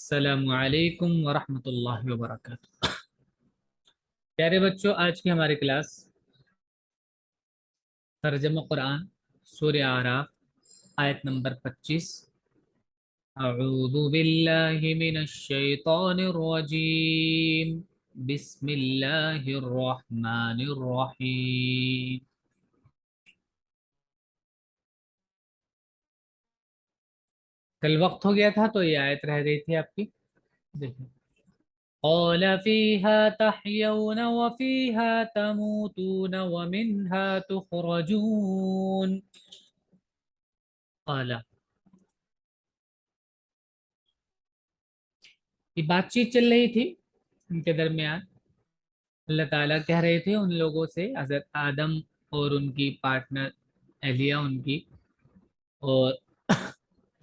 السلام علیکم ورحمۃ اللہ وبرکاتہ۔ پیارے بچوں، آج کی ہماری کلاس ترجمہ قرآن سورہ اعراف آیت نمبر 25۔ اعوذ باللہ من الشیطان الرجیم، بسم اللہ الرحمن الرحیم۔ کل وقت ہو گیا تھا تو یہ آیت رہ گئی تھی آپ کی، دیکھیں۔ قال فيها تحيون وفيها تموتون ومنها تخرجون۔ قال، یہ بات چیت چل رہی تھی ان کے درمیان۔ اللہ تعالیٰ کہہ رہے تھے ان لوگوں سے، حضرت آدم اور ان کی پارٹنر اہلیہ ان کی، اور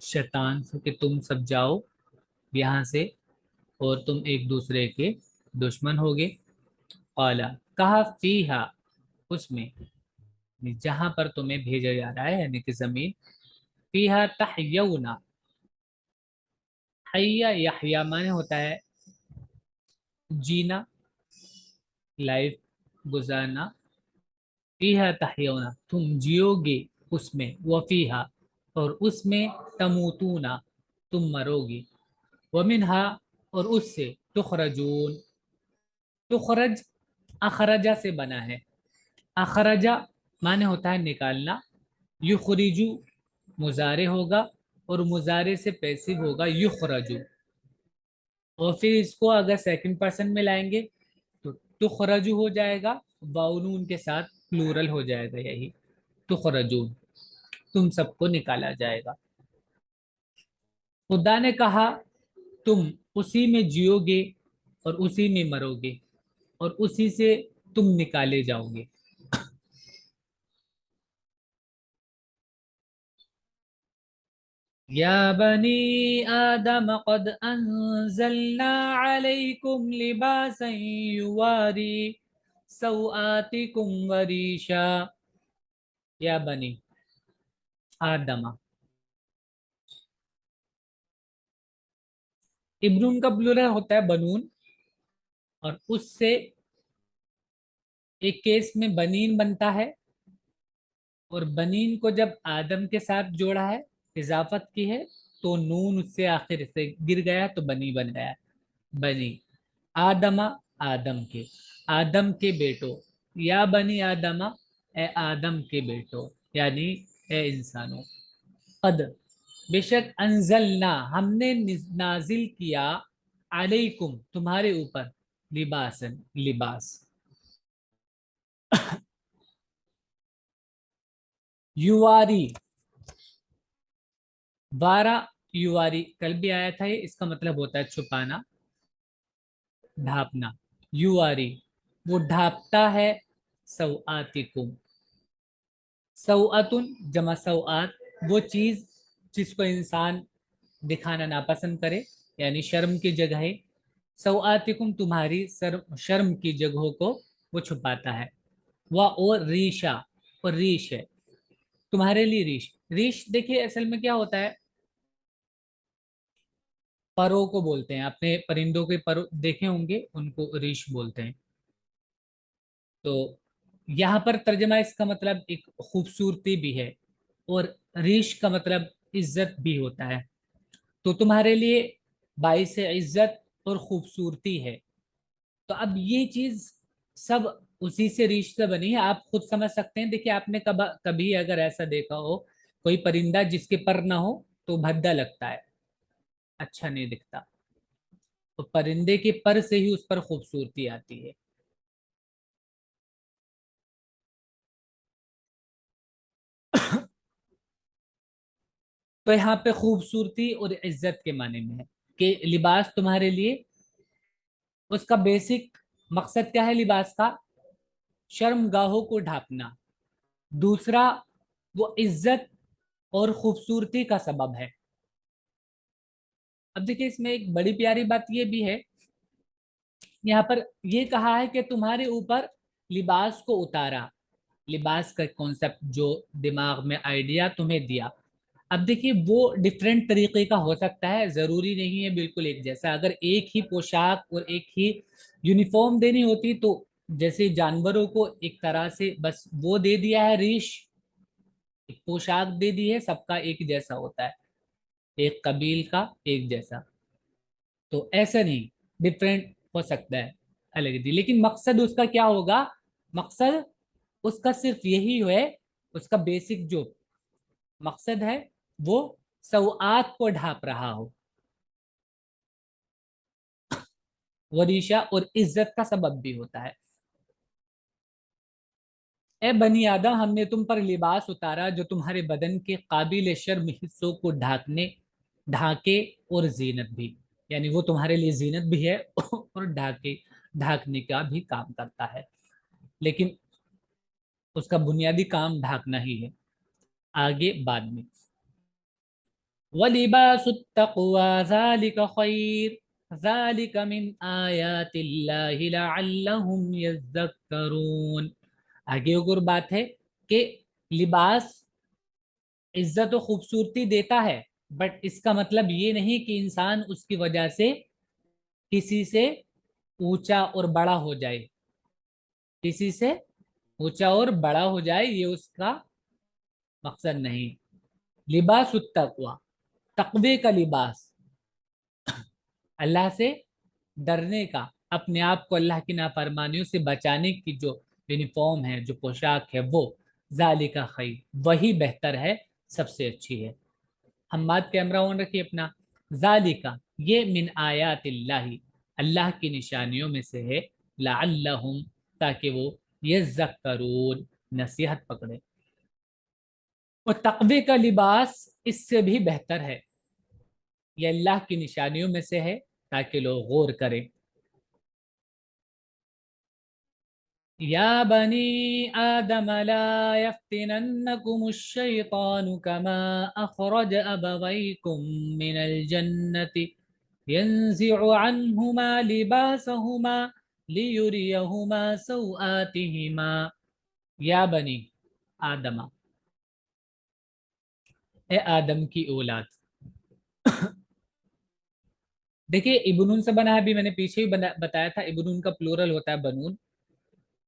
شیطان سے، کہ تم سب جاؤ یہاں سے اور تم ایک دوسرے کے دشمن ہوگے۔ قالا، کہا، فیہا، اس میں، جہاں پر تمہیں بھیجا جا رہا ہے یعنی کہ زمین، فیہا تحیونا، حیا یحیا معنی ہوتا ہے جینا، لائف گزارنا۔ فیہا تحیونا، تم جیو گے اس میں، وفیہا، اور اس میں، تموتونا، تم مرو گے، ومنہا، اور اس سے، تخرجون، تخرج اخرجہ سے بنا ہے۔ اخرجہ معنی ہوتا ہے نکالنا، یخرجو مضارع ہوگا، اور مضارع سے پیسو ہوگا یخرجو، اور پھر اس کو اگر سیکنڈ پرسن میں لائیں گے تو تخرجو ہو جائے گا، باؤنون کے ساتھ پلورل ہو جائے گا، یہی تخرجون، تم سب کو نکالا جائے گا۔ خدا نے کہا تم اسی میں جیو گے اور اسی میں مرو گے اور اسی سے تم نکالے جاؤ گے۔ یا بنی آدم قد انزلنا علیکم لباسا یواری سوآتکم وریشا۔ یا بنی آدم، ابن کا پلورل ہوتا ہے بنون، اور اس سے ایک کیس میں بنین بنتا ہے، اور بنین کو جب آدم کے ساتھ جوڑا ہے، اضافت کی ہے، تو نون اس سے آخر سے گر گیا تو بنی بن گیا، بنی آدمہ، آدم کے بیٹو، یا بنی آدمہ، اے آدم کے بیٹو، یعنی اے انسانوں، قد، بے شک، انزلنا، ہم نے نازل کیا، علیکم، تمہارے اوپر، لباسن، لباس، یواری، وارا یواری، کل بھی آیا تھا یہ، اس کا مطلب ہوتا ہے چھپانا، ڈھانپنا، یواری، وہ ڈھانپتا ہے، سوآتکم، سوآتن جمع سوآت، وہ چیز جس کو انسان دکھانا ناپسند کرے، یعنی شرم کی جگہ، سوآتکم، تمہاری شرم کی جگہوں کو وہ چھپاتا ہے، وہ، اور ریشا، اور ریش ہے تمہارے لیے، ریش، ریش دیکھیے اصل میں کیا ہوتا ہے، پروں کو بولتے ہیں، آپ نے پرندوں کے پر دیکھے ہوں گے، ان کو ریش بولتے ہیں۔ تو یہاں پر ترجمہ اس کا مطلب ایک خوبصورتی بھی ہے، اور ریش کا مطلب عزت بھی ہوتا ہے، تو تمہارے لیے باعث عزت اور خوبصورتی ہے۔ تو اب یہ چیز سب اسی سے ریش سے بنی ہے، آپ خود سمجھ سکتے ہیں۔ دیکھیے آپ نے کبھی اگر ایسا دیکھا ہو کوئی پرندہ جس کے پر نہ ہو تو بھدا لگتا ہے، اچھا نہیں دکھتا، تو پرندے کے پر سے ہی اس پر خوبصورتی آتی ہے۔ تو یہاں پہ خوبصورتی اور عزت کے معنی میں ہے کہ لباس تمہارے لیے، اس کا بیسک مقصد کیا ہے لباس کا؟ شرم گاہوں کو ڈھانپنا، دوسرا وہ عزت اور خوبصورتی کا سبب ہے۔ اب دیکھیں اس میں ایک بڑی پیاری بات یہ بھی ہے، یہاں پر یہ کہا ہے کہ تمہارے اوپر لباس کو اتارا، لباس کا کانسیپٹ جو دماغ میں آئیڈیا تمہیں دیا، अब देखिए वो डिफरेंट तरीके का हो सकता है, जरूरी नहीं है बिल्कुल एक जैसा। अगर एक ही पोशाक और एक ही यूनिफॉर्म देनी होती तो जैसे जानवरों को एक तरह से बस वो दे दिया है रीश, एक पोशाक दे दी है, सबका एक जैसा होता है, एक कबील का एक जैसा। तो ऐसा नहीं, डिफरेंट हो सकता है अलग थी, लेकिन मकसद उसका क्या होगा? मकसद उसका सिर्फ यही है, उसका बेसिक जो मकसद है वो सवात को ढांप रहा हो, वरीशा और इज्जत का सबब भी होता है। ए बनी आदम, हमने तुम पर लिबास उतारा जो तुम्हारे बदन के काबिल शर्म हिस्सों को ढाके और जीनत भी, यानी वो तुम्हारे लिए जीनत भी है और ढाकने का भी काम करता है, लेकिन उसका बुनियादी काम ढाकना ही है। आगे बाद में वलिबासुत्तक़वा ज़ालिका खैर ज़ालिका मिन आयातिल्लाहि लअल्लहुम यज़्ज़क्करून। आगे एक और बात है कि लिबास इज्जत और खूबसूरती देता है, बट इसका मतलब ये नहीं कि इंसान उसकी वजह से किसी से ऊंचा और बड़ा हो जाए, किसी से ऊंचा और बड़ा हो जाए, ये उसका मकसद नहीं। लिबास तकवा, तकवे का लिबास, अल्लाह से डरने का, अपने आप को अल्लाह की नाफरमानियों से बचाने की जो यूनिफॉर्म है, जो पोशाक है, वो जालिका खैर, वही बेहतर है, सबसे अच्छी है। हम्माद कैमरा ऑन रखिए अपना। जालिका, ये मिन आयातिल्लाही, अल्लाह की निशानियों में से है, लअल्लहुम, ताकि वो यज़्ज़क्करून, नसीहत पकड़े। और तकवे का लिबास इससे भी बेहतर है, ये अल्लाह की निशानियों में से है ताकि लोग गौर करें। या बनी आदम ला यफ्तिनन्नकुमुश्शैतानु कमा अखरज अबवैकुम मिनल जन्नति यंज़िउ अन्हुमा लिबासहुमा लियुरियहुमा सौआतिहिमा। या बनी आदमा, ए आदम की औलाद। देखिए इब्नुन से बना है, अभी मैंने पीछे ही बताया था, इब्नुन का प्लूरल होता है बनून,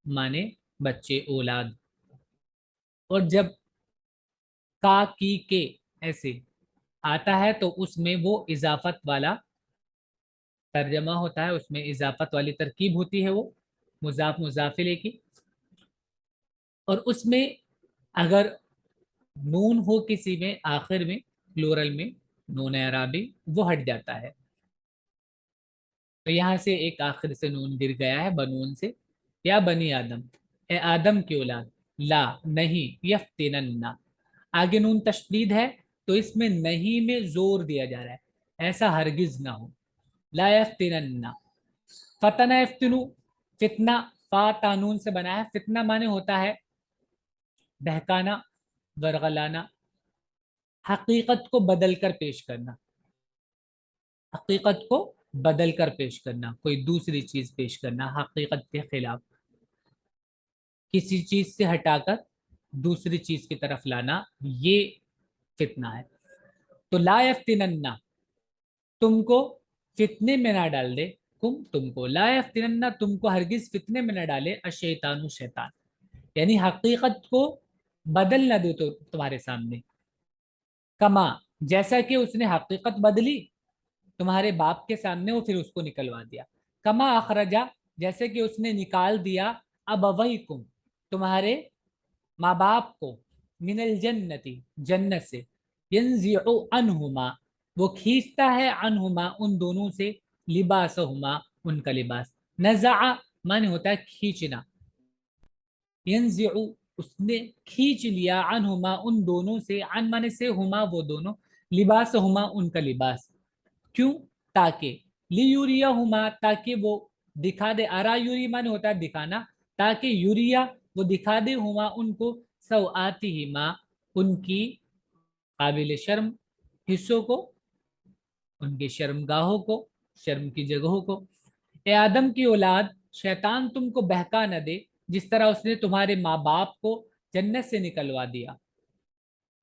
माने बच्चे, औलाद। और जब का की के ऐसे आता है तो उसमें वो इजाफत वाला तर्जमा होता है, उसमें इजाफत वाली तरकीब होती है, वो मुजाफ मुजाफिले की। और उसमें अगर नून हो किसी में आखिर में, प्लूरल में, नून अराबी, वो हट जाता है। तो यहाँ से एक आखिर से नून गिर गया है बनून से। या बनी आदम, ए आदम की औलाद, ला नहीं, यफ्तिनन्ना, आगे नून तशदीद है तो इसमें नहीं में जोर दिया जा रहा है, ऐसा हरगिज ना हो। ला यफ्तिनन्ना, फतना यफ्तिनु, फितना, फा तानून से बना है। फितना माने होता है बहकाना, वरगलाना, हकीकत को बदल कर पेश करना, हकीकत को बदल कर पेश करना, कोई दूसरी चीज पेश करना हकीकत के खिलाफ, किसी चीज से हटाकर दूसरी चीज की तरफ लाना, ये फितना है। तो ला यफ्तिनन्ना, तुमको फितने में ना डाल दे, तुमको ला यफ्तिनन्ना, तुमको हरगिज फितने में ना डाले, अशैतानु, शैतान, यानी हकीकत को बदल ना दे तो तुम्हारे सामने, कमा, जैसा कि उसने हकीकत बदली तुम्हारे बाप के सामने, वो फिर उसको निकलवा दिया। कमा अखरजा, जैसे कि उसने निकाल दिया, अब वही कुम, तुम्हारे माँ बाप को, मिनल जन्नति, जन्नत से, यंजिउ अनहुमा, वो खींचता है, अनहुमा, उन दोनों से, लिबासहुमा, उनका लिबास। नज़ा माने होता है खींचना, यंजिउ, उसने खींच लिया, अनहुमा, उन दोनों से, अन माने से, हुमा, वो दोनों, लिबासहुमा, उनका लिबास। क्यों? ताकि, लियूरिया हुमा, ताकि वो दिखा दे, अरा यूरी माने होता है दिखाना, ताकि यूरिया, वो दिखा दे, हुमा, उनको, सव आती ही माँ, उनकी काबिल शर्म हिस्सों को, उनकी शर्मगाहों को, शर्म की जगहों को। ए आदम की औलाद, शैतान तुमको बहका न दे जिस तरह उसने तुम्हारे माँ बाप को जन्नत से निकलवा दिया,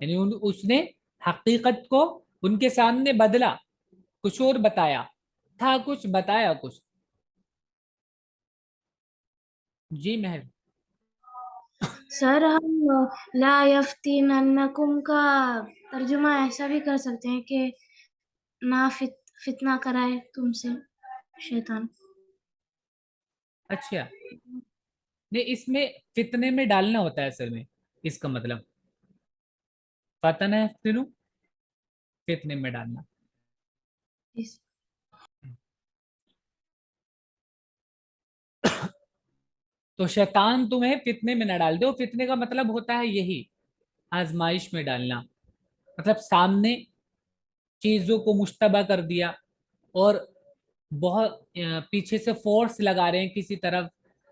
यानी उसने हकीकत को उनके सामने बदला, कुछ और बताया, था कुछ बताया कुछ। जी महर। सर हम ला यफ्तिनन्नकुम का तर्जुमा ऐसा भी कर सकते हैं कि ना फितना कराए तुमसे शैतान। अच्छा, नहीं इसमें फितने में डालना होता है असल में, इसका मतलब फतन है फिर फितने में डालना। इस तो शैतान तुम्हें फितने में न डाल दो, फितने का मतलब होता है यही, आजमाइश में डालना, मतलब सामने चीजों को मुश्तबा कर दिया और बहुत पीछे से फोर्स लगा रहे हैं किसी तरफ,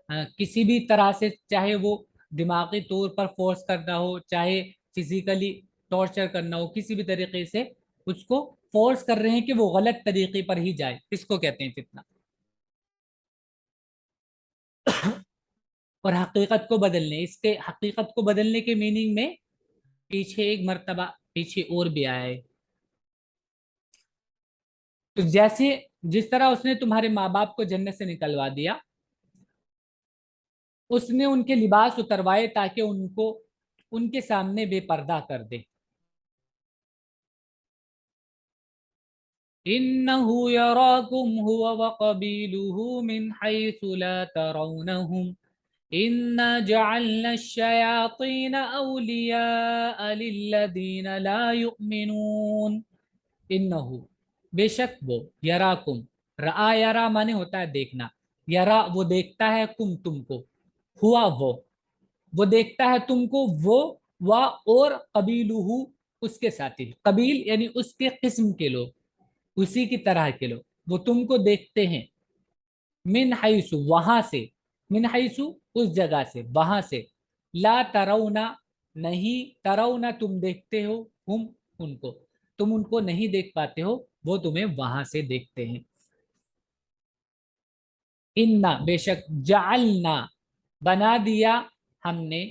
किसी भी तरह से, चाहे वो दिमागी तौर पर फोर्स करना हो, चाहे फिजिकली टॉर्चर करना हो, किसी भी तरीके से उसको फोर्स कर रहे हैं कि वो गलत तरीके पर ही जाए, इसको कहते हैं फितना। और हकीकत को बदलने, इसके हकीकत को बदलने के मीनिंग में पीछे एक मर्तबा पीछे और भी आया है। तो जैसे जिस तरह उसने तुम्हारे माँ बाप को जन्नत से निकलवा दिया, उसने उनके लिबास उतरवाए ताकि उनको उनके सामने बेपर्दा कर दे। इन्नहु यराकुम हुवा व कबीलुहु मिन हैसु ला तरौनहुम इन्ना जअलना अश-शयातीन औलिया लिल्लदीन ला युमिनून। इन्नहु बेशक वो, यराकुम, रा यरा माने होता है देखना, यरा वो देखता है, कुम तुमको, हुआ वो देखता है तुमको, वो व और कबीलुहु उसके साथी, कबील यानी उसके किस्म के लोग, उसी की तरह के लोग, वो तुमको देखते हैं, मिन हाइसु वहां से, मिन हाइसु उस जगह से, वहां से, ला तरौना नहीं, तरौना तुम देखते हो, हम उनको, तुम उनको नहीं देख पाते हो, वो तुम्हें वहां से देखते हैं। इन्ना बेशक, जालना बना दिया हमने,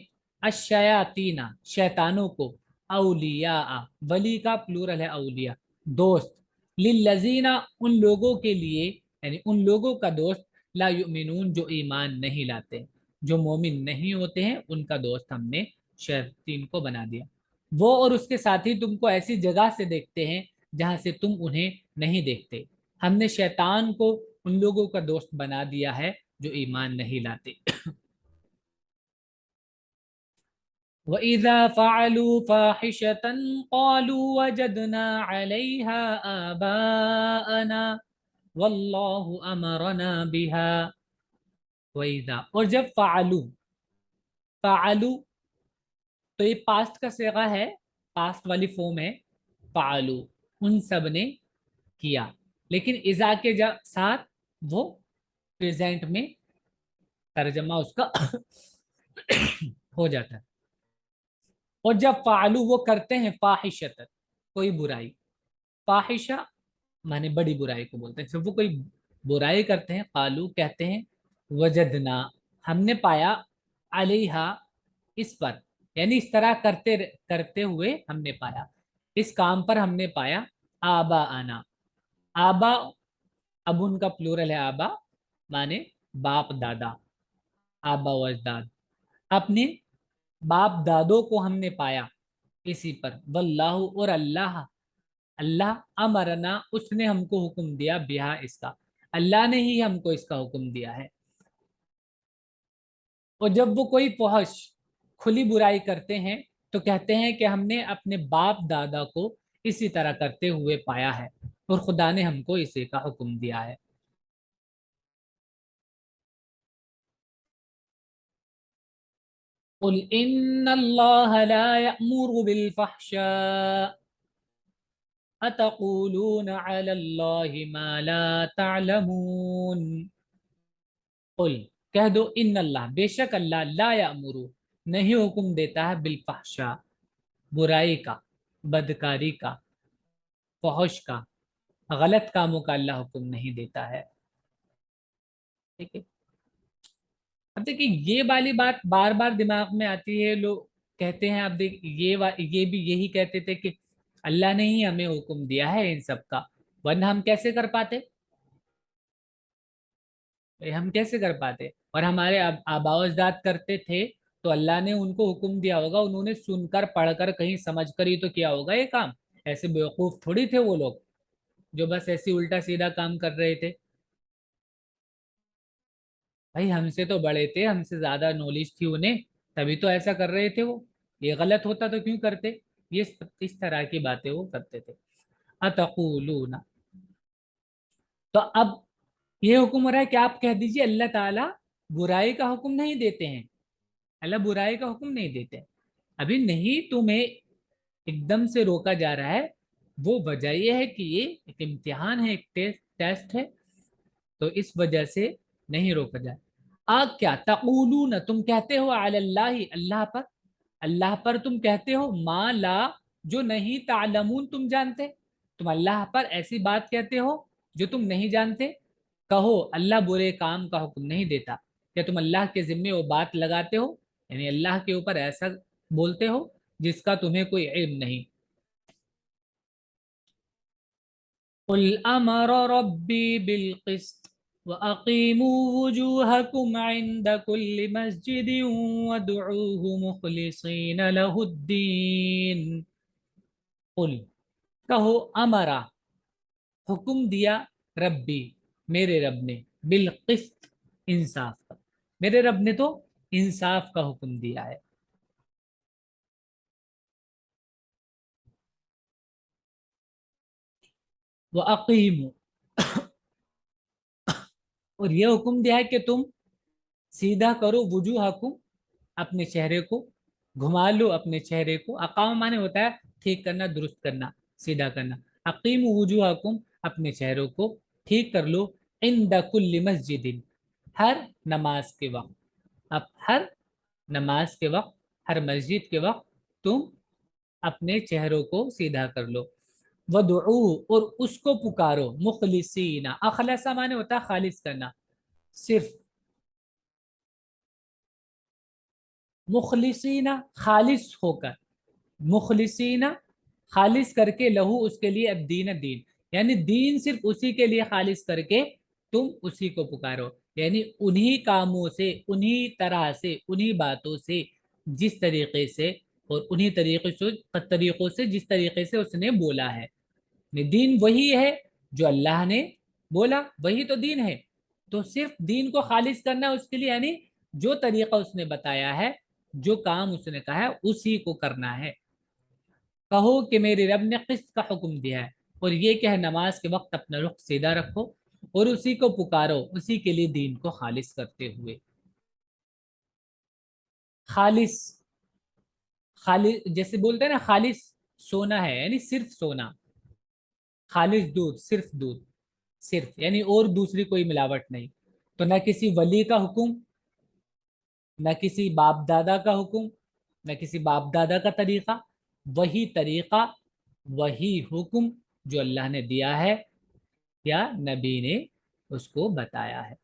अशयातीना शैतानों को, औलिया वली का प्लूरल है औलिया, दोस्त, लिल्लजीना उन लोगों के लिए, यानी उन लोगों का दोस्त, ला युमिनून जो ईमान नहीं लाते, जो मोमिन नहीं होते हैं, उनका दोस्त हमने शैतान को बना दिया। वो और उसके साथी तुमको ऐसी जगह से देखते हैं जहां से तुम उन्हें नहीं देखते। हमने शैतान को उन लोगों का दोस्त बना दिया है जो ईमान नहीं लाते। वइज़ा फ़अलू फ़ाहिशतन क़ालू वजदना अलैहा आबाअना वल्लाहु अमरना बिहा। वइज़ा और जब फ़अलू, फ़अलू तो ये पास्ट का सेगा है, पास्ट वाली फॉर्म है, फ़अलू उन सब ने किया, लेकिन इज़ा के साथ वो प्रेजेंट में तर्जमा उसका हो जाता है। और जब फालू वो करते हैं फाहिशत, कोई बुराई, फाहिशा माने बड़ी बुराई को बोलते हैं, जब वो कोई बुराई करते हैं, कालू कहते हैं, वजदना हमने पाया, अलैहा इस पर, यानी इस तरह करते करते हुए हमने पाया, इस काम पर हमने पाया, आबा आना, आबा अब उनका प्लूरल है आबा, माने बाप दादा, आबा वजदाद, अपने बाप दादों को हमने पाया इसी पर, वल्लाहु और अल्लाह, अल्लाह अमरना उसने हमको हुक्म दिया, बिहा इसका, अल्लाह ने ही हमको इसका हुक्म दिया है। और जब वो कोई फौहश खुली बुराई करते हैं तो कहते हैं कि हमने अपने बाप दादा को इसी तरह करते हुए पाया है और खुदा ने हमको इसी का हुक्म दिया है। कुल इन्नल्लाह ला यअमुरु बिल फहशा अतक़ूलून अलल्लाहि मा ला तअलमून। कुल कह दो, इन अल्लाह बेशक अल्लाह, ला यामुरु नहीं हुक्म देता है, बिल फहशा बुराई का, बदकारी का, फहश का, गलत कामों का अल्लाह हुक्म नहीं देता है। ठीक है। अब देखिए ये वाली बात बार बार दिमाग में आती है, लोग कहते हैं, आप देख ये भी यही कहते थे कि अल्लाह ने ही हमें हुक्म दिया है इन सब का, वरना हम कैसे कर पाते, हम कैसे कर पाते। और हमारे आबाओ अजदाद करते थे तो अल्लाह ने उनको हुक्म दिया होगा, उन्होंने सुनकर पढ़कर कहीं समझकर ही तो किया होगा ये काम। ऐसे बेवकूफ थोड़ी थे वो लोग जो बस ऐसे उल्टा सीधा काम कर रहे थे। भाई हमसे तो बड़े थे, हमसे ज्यादा नॉलेज थी उन्हें, तभी तो ऐसा कर रहे थे वो। ये गलत होता तो क्यों करते। ये इस तरह की बातें वो करते थे। अतकूलूना, तो अब ये हुक्म हो रहा है कि आप कह दीजिए अल्लाह ताला बुराई का हुक्म नहीं देते हैं, अल्लाह बुराई का हुक्म नहीं देते हैं। अभी नहीं तुम्हें एकदम से रोका जा रहा है, वो वजह ये है कि ये एक इम्तिहान है, एक टेस्ट है, तो इस वजह से नहीं रोका जाए। क्या तकूलून, तुम कहते हो अलल्लाहि, अल्लाह पर, अल्लाह पर तुम कहते हो मा ला, जो नहीं तालमून तुम जानते। तुम अल्लाह पर ऐसी बात कहते हो जो तुम नहीं जानते। कहो अल्लाह बुरे काम का हुक्म नहीं देता, क्या तुम अल्लाह के जिम्मे वो बात लगाते हो, यानी अल्लाह के ऊपर ऐसा बोलते हो जिसका तुम्हें कोई इल्म नहीं। कुल अमर रब्बी बिलकिस्त वअकीमू वुजूहकुम इंद कुल्लि मस्जिदिन वदउहु मुखलिसीन लहुद्दीन। कुल, कहो अमरा, हुक्म दिया, रब्बी, मेरे रब ने, बिलकिस्त, इंसाफ का। मेरे रब ने तो इंसाफ का हुक्म दिया है। वअकीमू, और ये हुक्म दिया है कि तुम सीधा करो, वुजूहकुम, अपने चेहरे को घुमा लो, अपने चेहरे को। अकाम माने होता है ठीक करना, दुरुस्त करना, सीधा करना। अकीम वुजूहकुम, अपने चेहरों को ठीक कर लो, इंद कुल्ली मस्जिदिन, हर नमाज के वक्त। अब हर नमाज के वक्त, हर मस्जिद के वक्त तुम अपने चेहरों को सीधा कर लो। वदऊ, और उसको पुकारो, मुखलिसीना, अखलसा माने होता है खालिस करना, सिर्फ, मुखलिसीना खालिस होकर, मुखलिसीना खालिस करके, लहू उसके लिए, अब दीन दीन, यानी दीन सिर्फ उसी के लिए खालिस करके तुम उसी को पुकारो। यानी उन्हीं कामों से, उन्हीं तरह से, उन्हीं बातों से, जिस तरीके से, और उन्हीं तरीकों से जिस तरीके से उसने बोला है। दीन वही है जो अल्लाह ने बोला, वही तो दीन है। तो सिर्फ दीन को खालिस करना उसके लिए, यानी जो तरीका उसने बताया है, जो काम उसने कहा है, उसी को करना है। कहो कि मेरे रब ने किस्त का हुक्म दिया है, और ये क्या है, नमाज के वक्त अपना रुख सीधा रखो और उसी को पुकारो, उसी के लिए दीन को खालिस करते हुए। खालिस, खालिस जैसे बोलते हैं ना, खालिस सोना है यानी सिर्फ सोना, खालिस दूध, सिर्फ दूध, सिर्फ यानी और दूसरी कोई मिलावट नहीं। तो न किसी वली का हुक्म, न किसी बाप दादा का हुक्म, न किसी बाप दादा का तरीका, वही तरीका, वही हुक्म जो अल्लाह ने दिया है या नबी ने उसको बताया है।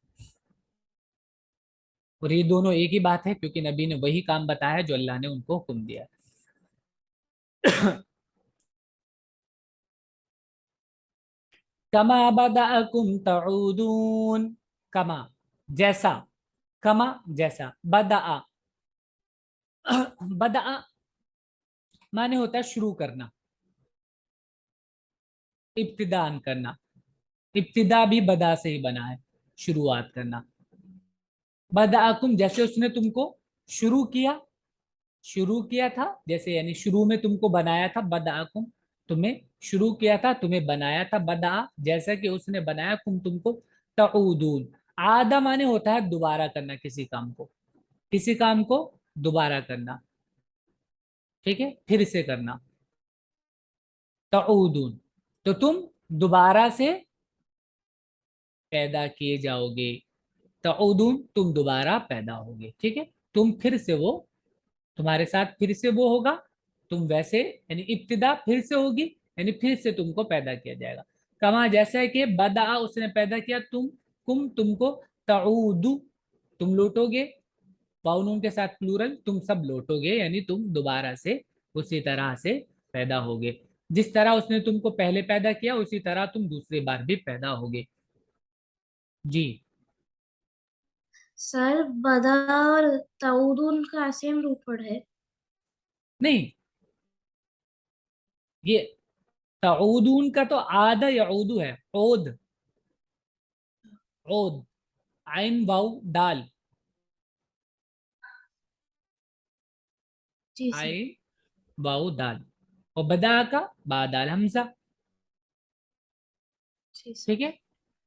और ये दोनों एक ही बात है, क्योंकि नबी ने वही काम बताया है जो अल्लाह ने उनको हुक्म दिया है। कमा बदाअकुम तऊदून, कमा, जैसा, कमा जैसा, बदा, बदा माने होता है शुरू करना, इब्तिदान करना। इब्तिदा भी बदा से ही बना है, शुरुआत करना। बदाअकुम, जैसे उसने तुमको शुरू किया, शुरू किया था, जैसे यानी शुरू में तुमको बनाया था, बदाअकुम, तुम्हें शुरू किया था, तुम्हें बनाया था, बदा, जैसा कि उसने बनाया कुम तुमको, तऊदून। आदा माने होता है दोबारा करना किसी काम को, किसी काम को दोबारा करना, ठीक है, फिर से करना। तऊदून, तो तुम दोबारा से पैदा किए जाओगे। तऊदून, तुम दोबारा पैदा होगे, ठीक है, तुम फिर से वो, तुम्हारे साथ फिर से वो होगा, तुम वैसे, यानी इब्तिदा फिर से होगी, यानी फिर से तुमको पैदा किया जाएगा। कमा, जैसा है कि बदा उसने पैदा किया, तुम, कुम तुमको, तऊदु तुम लौटोगे, वाउनून के साथ प्लूरल, तुम सब लौटोगे, यानी तुम दोबारा से उसी तरह से पैदा होगे। जिस तरह उसने तुमको पहले पैदा किया उसी तरह तुम दूसरी बार भी पैदा होगे। जी। सर बदा और तऊदुन का सेम रूट वर्ड है। नहीं, ये तऊदून का तो आदा यऊदू है, ओद, ओद, आइन वाउ दाल, जी सर। आइन वाउ दाल, और बदा का बादाल हमजा। जी सर। ठीक है।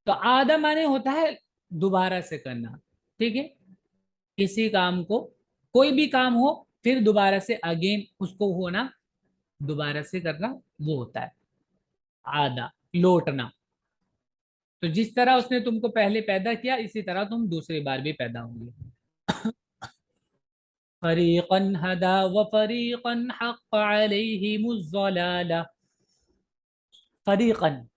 तो आदा माने होता है दोबारा से करना। ठीक है। किसी काम को, कोई भी काम हो, फिर दोबारा से अगेन उसको होना, दोबारा से करना, वो होता है आदा, लौटना। तो जिस तरह उसने तुमको पहले पैदा किया इसी तरह तुम दूसरी बार भी पैदा होंगे। फरीक़न हदा व फरीक़न हक़्क़ अलैहिमुज़ ज़लाला। फरीक़न,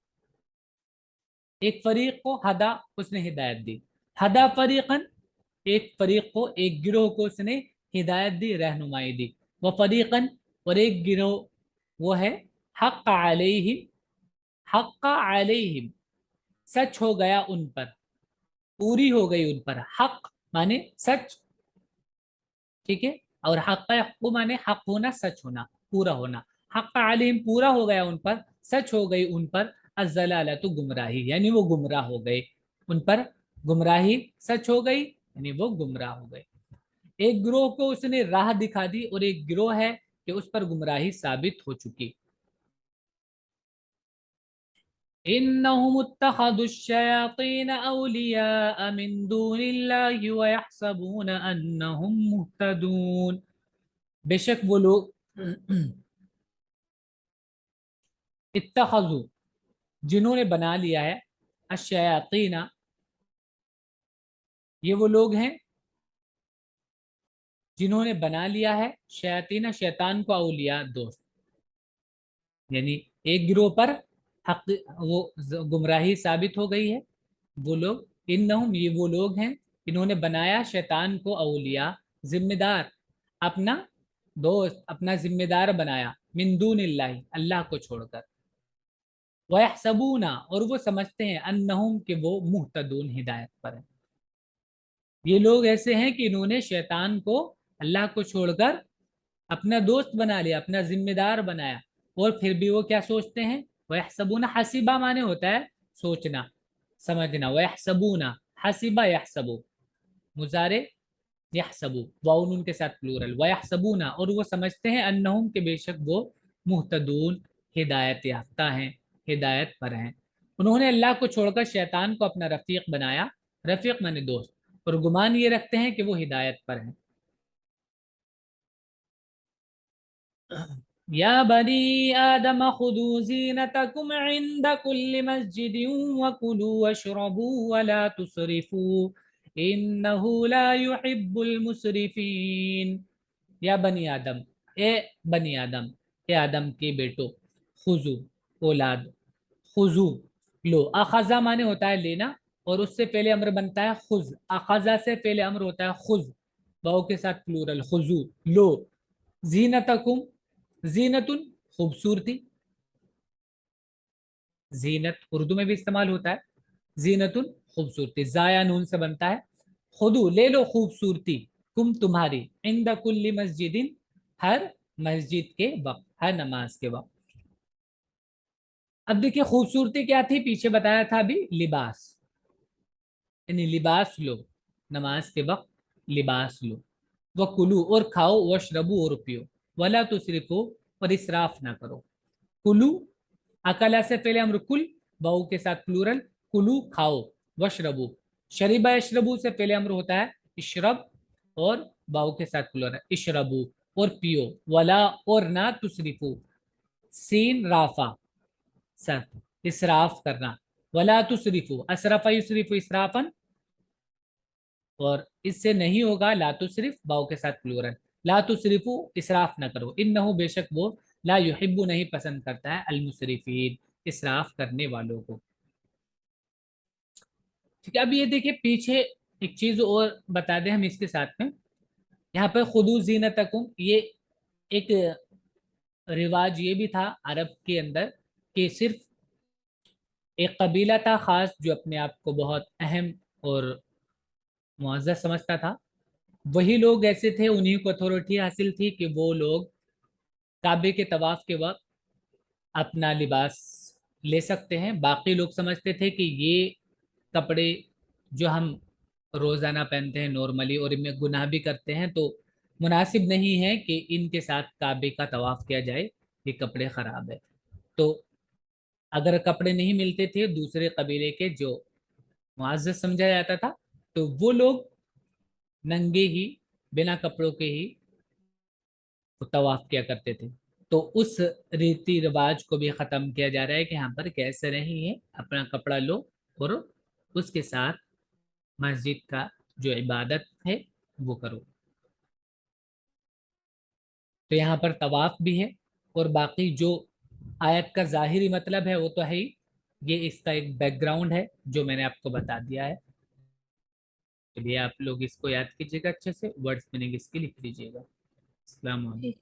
एक फरीक को हदा, उसने हिदायत दी। हदा फरीक़न, एक फरीक को, एक गिरोह को उसने हिदायत दी, रहनुमाई दी। वह फरीक़न, और एक गिरोह वो है हक़्क़ अलैहिम, हक़्क़ अलैहिम, सच हो गया उन पर, पूरी हो गई उन पर। हक माने सच। ठीक है। और हक यहक्कु माने हक होना, सच होना, पूरा होना। हक अलीम, पूरा हो गया उन पर, सच हो गई उन पर। अज़लाला, तो गुमराही, यानी वो गुमराह हो गए, उन पर गुमराही सच हो गई, यानी वो गुमराह हो गए। एक गिरोह को उसने राह दिखा दी और एक गिरोह है कि उस पर गुमराही साबित हो चुकी। इन्नहुम इत्तखज़ुश्शयातीन औलिया मिन दूनिल्लाहि व यहसबून अन्नहुम मुहतदून। बेशक वो लोग इत्तखज़ु, जिन्होंने बना लिया है, अश्शयातीना, ये वो लोग हैं जिन्होंने बना लिया है, शयातीना, शैतान को, औलिया, दोस्त। यानी एक गिरोह पर हक, वो गुमराही साबित हो गई है। वो लोग, इन्नहुम, ये वो लोग हैं इन्होंने बनाया शैतान को औलिया, जिम्मेदार, अपना दोस्त, अपना जिम्मेदार बनाया, मिन दूनिल्लाहि, अल्लाह को छोड़कर। वयहसबूना, और वो समझते हैं, अन्नहुम, कि वो मुहतदून, हिदायत पर है। ये लोग ऐसे हैं कि इन्होंने शैतान को, अल्लाह को छोड़कर अपना दोस्त बना लिया, अपना जिम्मेदार बनाया, और फिर भी वो क्या सोचते हैं। वयहसबूना, हसीबा माने होता है सोचना, समझना। वयहसबूना, हसीबा यहसबू, मुजारे, यहसबू, वाउन उनके साथ प्लूरल। वयहसबूना, और वो समझते हैं, अन्नहुम, के बेशक वो मुहतदून, हिदायत याफ्ता हैं, हिदायत पर हैं। उन्होंने अल्लाह को छोड़कर शैतान को अपना रफीक बनाया, रफीक माने दोस्त, और गुमान ये रखते हैं कि वो हिदायत पर हैं। या बनी आदम खुदू ज़ीनतकुम इंद कुल्लि मस्जिदिन वकुलू वशरबू वला तुसरिफू इन्नहु ला युहिब्बुल मुसरिफीन। या बनी आदम, ए बनी आदम, ए आदम के बेटो, खुजू, औलाद, खुजू, लो। अखजा माने होता है लेना, और उससे पहले अम्र बनता है खुज। अखजा से पहले अम्र होता है खुज, वाओ के साथ प्लूरल, खुजू, लो। जीनतकुम, जीनतुन, खूबसूरती, जीनत उर्दू में भी इस्तेमाल होता है, जीनतुन, खूबसूरती, जाया नून से बनता है। खुदू, ले लो खूबसूरती, कुम, तुम्हारी, इंद कुल्ली मस्जिदिन, हर मस्जिद के वक्त, हर नमाज के वक्त। अब देखिए खूबसूरती क्या थी, पीछे बताया था अभी, लिबास, यानी लिबास लो, नमाज के वक्त लिबास लो। व कुलू, और खाओ, वशरबू, और पियो, वला तुसरिफू, और इसराफ ना करो। कुलू, अकला से पहले अम्र कुल, वाऊ के साथ प्लूरल, कुलू, खाओ। वशरबू, शरीबा यशरबू से पहले अम्र होता है इशरब, और वाऊ के साथ प्लूरल, इशरबू, और पियो। वला, और ना, तुसरिफू, सीन राफा, सर, इसराफ करना। वला तुसरिफू, असरफा युसरिफू इसराफन, और इससे नहीं होगा ला तुसरिफ, वाऊ के साथ प्लूरल, ला तुसरिफू, इसराफ ना करो। इन्नहु, बेशक वो, ला युहिब्बु, नहीं पसंद करता है, अल मुसरिफीन, इसराफ करने वालों को। ठीक है। अब ये देखिए पीछे एक चीज और बता दें हम इसके साथ में, यहाँ पर खुदू जीनतकुम, ये एक रिवाज ये भी था अरब के अंदर कि सिर्फ एक कबीला था खास जो अपने आप को बहुत अहम और मुअज़्ज़ज़ समझता था। वही लोग ऐसे थे, उन्हीं को अथॉरिटी हासिल थी कि वो लोग काबे के तवाफ के वक्त अपना लिबास ले सकते हैं। बाकी लोग समझते थे कि ये कपड़े जो हम रोजाना पहनते हैं नॉर्मली और इनमें गुनाह भी करते हैं, तो मुनासिब नहीं है कि इनके साथ काबे का तवाफ किया जाए, ये कपड़े खराब है। तो अगर कपड़े नहीं मिलते थे दूसरे कबीले के जो मुअज़्ज़ज़ समझा जाता था, तो वो लोग नंगे ही, बिना कपड़ों के ही तवाफ किया करते थे। तो उस रीति रिवाज को भी खत्म किया जा रहा है कि यहाँ पर कैसे नहीं है, अपना कपड़ा लो और उसके साथ मस्जिद का जो इबादत है वो करो। तो यहाँ पर तवाफ भी है, और बाकी जो आयत का जाहिरी मतलब है वो तो है ही, ये इसका एक बैकग्राउंड है जो मैंने आपको बता दिया है। चलिए आप लोग इसको याद कीजिएगा, अच्छे से वर्ड्स मीनिंग इसकी लिख लीजिएगा। अस्सलाम वालेकुम। ठीक।